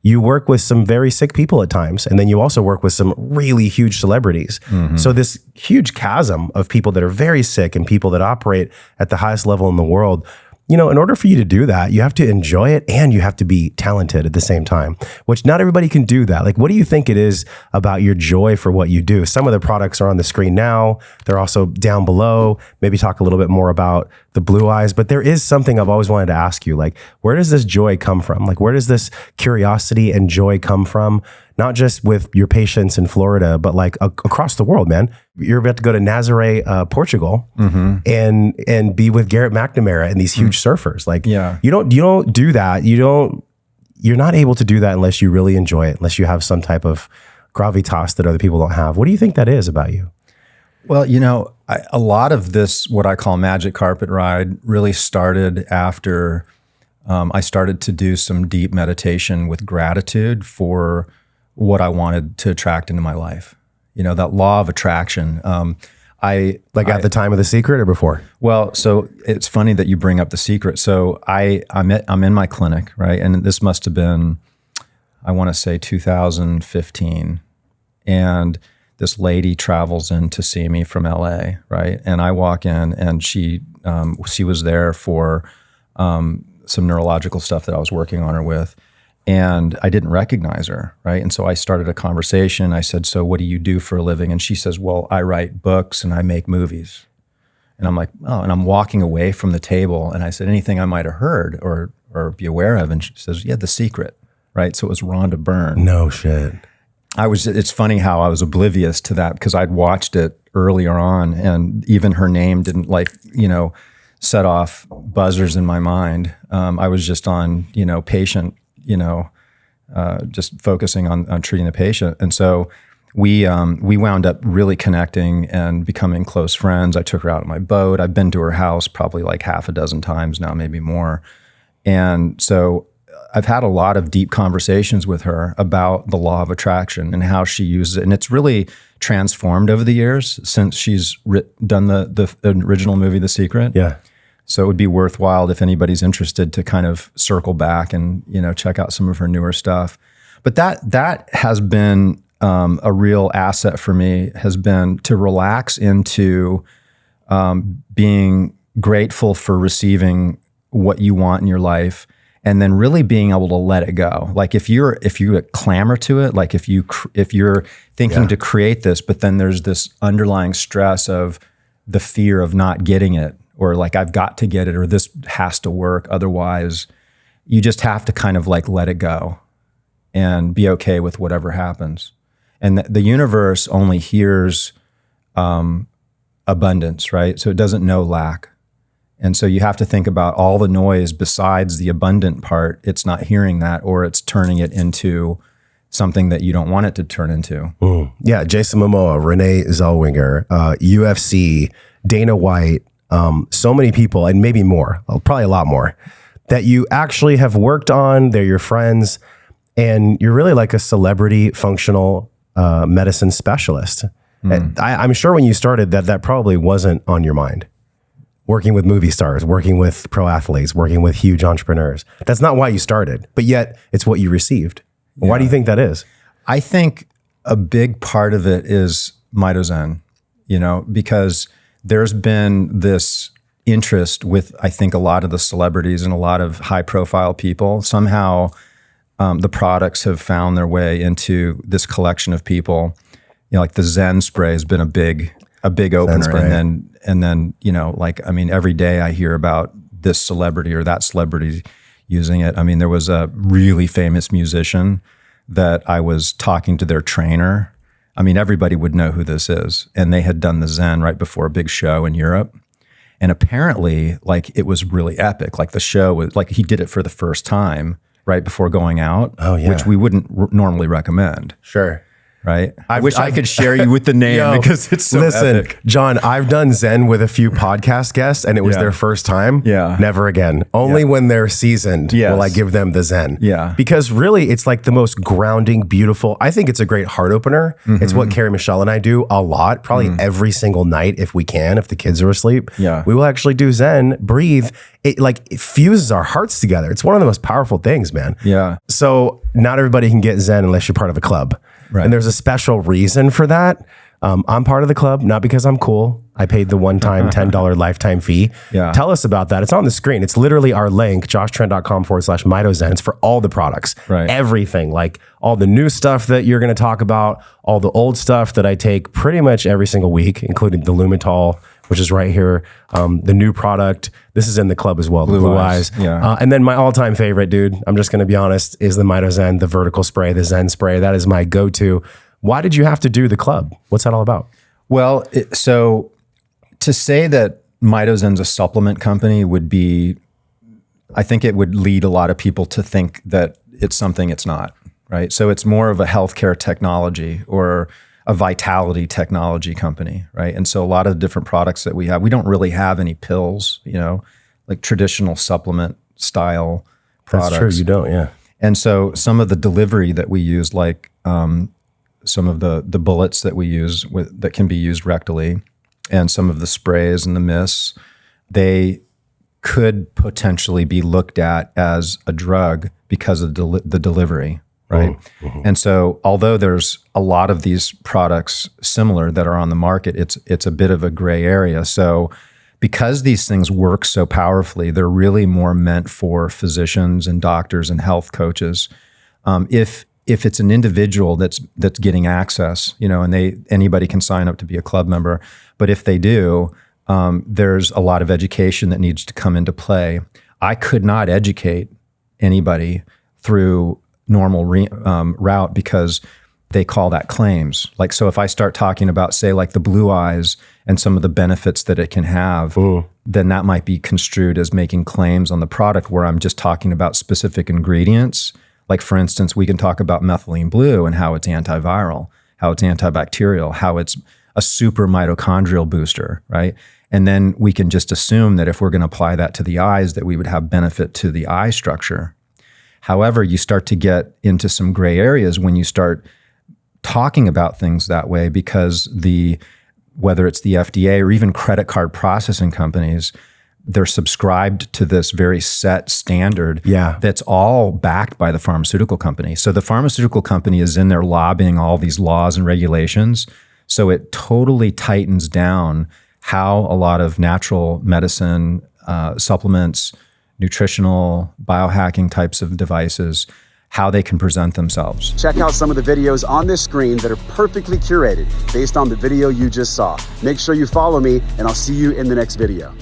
you work with some very sick people at times, and then you also work with some really huge celebrities. So this huge chasm of people that are very sick and people that operate at the highest level in the world, in order for you to do that, you have to enjoy it and you have to be talented at the same time, which not everybody can do that. Like, what do you think it is about your joy for what you do? Some of the products are on the screen now. They're also down below. Maybe talk a little bit more about the blue eyes, but there is something I've always wanted to ask you. Like, where does this joy come from? Like, where does this curiosity and joy come from? Not just with your patients in Florida, but like across the world, man. You're about to go to Nazaré, Portugal, and be with Garrett McNamara and these huge surfers. Like, you don't do that. You're not able to do that unless you really enjoy it, unless you have some type of gravitas that other people don't have. What do you think that is about you? Well, a lot of this, what I call magic carpet ride, really started after I started to do some deep meditation with gratitude for what I wanted to attract into my life. That law of attraction. At the time of The Secret or before? Well, so it's funny that you bring up The Secret. So I'm in my clinic, right? And this must have been, I want to say 2015. And this lady travels in to see me from LA, right? And I walk in and she was there for some neurological stuff that I was working on her with. And I didn't recognize her, right? And so I started a conversation. I said, so what do you do for a living? And she says, well, I write books and I make movies. And I'm like, oh, and I'm walking away from the table. And I said, anything I might have heard or be aware of? And she says, yeah, The Secret, right? So it was Rhonda Byrne. No shit. It's funny how I was oblivious to that because I'd watched it earlier on and even her name didn't set off buzzers in my mind. I was just on, patient, just focusing on treating the patient. And so we wound up really connecting and becoming close friends. I took her out on my boat. I've been to her house probably like half a dozen times now, maybe more. And so I've had a lot of deep conversations with her about the law of attraction and how she uses it. And it's really transformed over the years since she's done the original movie, The Secret. Yeah. So it would be worthwhile if anybody's interested to kind of circle back and, check out some of her newer stuff. But that has been a real asset for me, has been to relax into being grateful for receiving what you want in your life and then really being able to let it go. Like if you clamor to it, like if you're thinking to create this, but then there's this underlying stress of the fear of not getting it, or like I've got to get it, or this has to work. Otherwise, you just have to kind of like let it go and be okay with whatever happens. And the universe only hears abundance, right? So it doesn't know lack. And so you have to think about all the noise besides the abundant part. It's not hearing that, or it's turning it into something that you don't want it to turn into. Yeah, Jason Momoa, Renee Zellweger, UFC, Dana White, so many people, and maybe more, probably a lot more, that you actually have worked on. They're your friends, and you're really like a celebrity functional medicine specialist. And I'm sure when you started that probably wasn't on your mind. Working with movie stars, working with pro athletes, working with huge entrepreneurs. That's not why you started, but yet it's what you received. Yeah. Why do you think that is? I think a big part of it is MitoZen, because there's been this interest with, I think, a lot of the celebrities and a lot of high profile people. Somehow the products have found their way into this collection of people. Like the Zen spray has been a big opener. And then, every day I hear about this celebrity or that celebrity using it. I mean, there was a really famous musician that I was talking to their trainer. I mean, everybody would know who this is. And they had done the Zen right before a big show in Europe. And apparently, it was really epic. Like the show was, he did it for the first time right before going out, which we wouldn't normally recommend. Sure. Right? I wish I could share you with the name because it's so epic. John, I've done Zen with a few podcast guests and it was their first time. Yeah. Never again. Only when they're seasoned will I give them the Zen. Yeah. Because really it's like the most grounding, beautiful, I think it's a great heart opener. Mm-hmm. It's what Carrie Michelle and I do a lot, probably every single night if we can, if the kids are asleep. Yeah. We will actually do Zen, breathe, it fuses our hearts together. It's one of the most powerful things, man. Yeah. So not everybody can get Zen unless you're part of a club. Right. And there's a special reason for that. I'm part of the club, not because I'm cool. I paid the one-time $10 lifetime fee. Yeah. Tell us about that. It's on the screen. It's literally our link, joshtrent.com/MitoZen. It's for all the products, Right. Everything, like all the new stuff that you're going to talk about, all the old stuff that I take pretty much every single week, including the Lumitol, which is right here. The new product. This is in the club as well. The Blue Eyes. Yeah. And then my all-time favorite, dude, I'm just going to be honest, is the MitoZen, the vertical spray, the Zen spray. That is my go-to. Why did you have to do the club? What's that all about? Well, so to say that MitoZen's a supplement company would be, I think it would lead a lot of people to think that it's something it's not, right? So it's more of a healthcare technology or a vitality technology company, right? And so a lot of the different products that we have, we don't really have any pills, like traditional supplement style products. That's true, you don't, yeah. And so some of the delivery that we use, like some of the bullets that we use that can be used rectally, and some of the sprays and the mists, they could potentially be looked at as a drug because of the delivery, right? Mm-hmm. And so although there's a lot of these products similar that are on the market, it's a bit of a gray area. So because these things work so powerfully, they're really more meant for physicians and doctors and health coaches. If it's an individual that's getting access, and anybody can sign up to be a club member, but if they do, there's a lot of education that needs to come into play. I could not educate anybody through normal route because they call that claims. Like, so if I start talking about, say, like the Blue Eyes and some of the benefits that it can have, then that might be construed as making claims on the product where I'm just talking about specific ingredients. Like, for instance, we can talk about methylene blue and how it's antiviral, how it's antibacterial, how it's a super mitochondrial booster, right? And then we can just assume that if we're going to apply that to the eyes, that we would have benefit to the eye structure. However, you start to get into some gray areas when you start talking about things that way, because whether it's the FDA or even credit card processing companies, they're subscribed to this very set standard that's all backed by the pharmaceutical company. So the pharmaceutical company is in there lobbying all these laws and regulations. So it totally tightens down how a lot of natural medicine, supplements, nutritional, biohacking types of devices, how they can present themselves. Check out some of the videos on this screen that are perfectly curated based on the video you just saw. Make sure you follow me, and I'll see you in the next video.